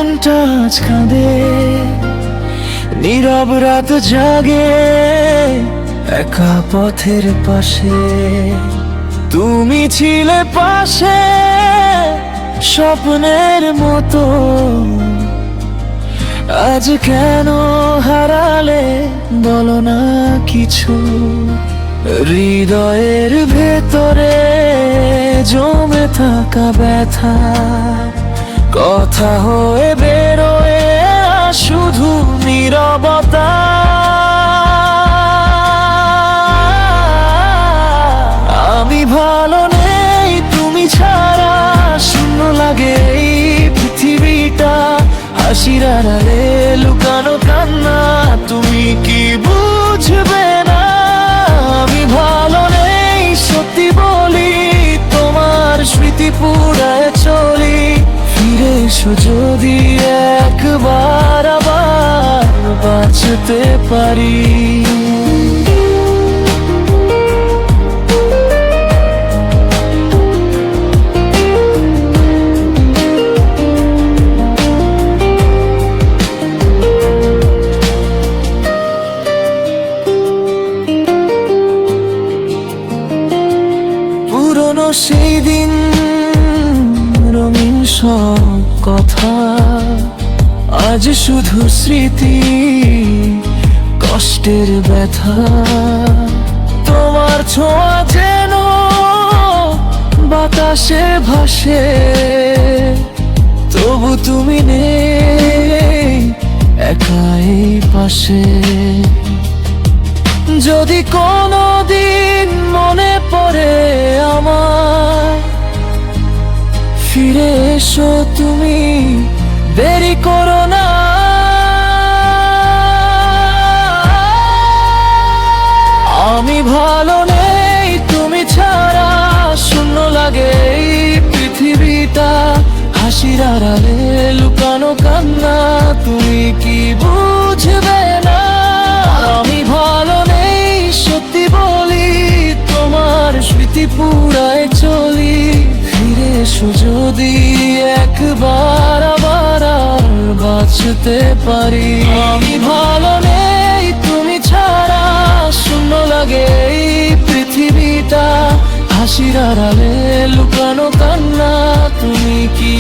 মনটা আজ কাঁদে, নীরব রাত জাগে একা পথের পাশে। তুমি ছিলে পাশে স্বপ্নের মতো, আজ কেন হারালে বলো না কিছু। হৃদয়ের ভেতরে জমে থাকা ব্যথা কথা হয়ে বেরোয় শুধু নীরবতা। আমি ভালো নেই তুমি ছাড়া, শূন্য লাগে এই পৃথিবীটা। হাসির আড়ালে লুকানো কান্না, তুমি কি বুঝবে না? আমি ভালো নেই সত্যি বলি, তোমার স্মৃতি পুরায় চলি। ফিরে এসো যদি একবার আবার বাঁচতে পারি। পুরনো সেই দিন রঙিন সব কথা আজ শুধু স্মৃতি, কষ্টের ব্যথা। তোমার ছোঁয়া যেন বাতাসে ভাসে, তবু তুমি নেই একাই পাশে। যদি কোনো দিন মনে পড়ে আমার, ফিরে এসো তুমি, দেরি করো না। আমি ভালো নেই তুমি ছাড়া, শূন্য লাগে এই পৃথিবীটা। হাসির আড়ালে লুকানো কান্না, তুমি কি বুঝবে না? আমি ভালো নেই সত্যি বলি, তোমার স্মৃতি পুরায় চলি। ফিরে এসো যদি একবার আবার আর বাঁচতে পারি। আমি ভালো নেই তুমি ছাড়া, শূন্য লাগে এই পৃথিবীটা। হাসির আড়ালে লুকানো কান্না, তুমি কি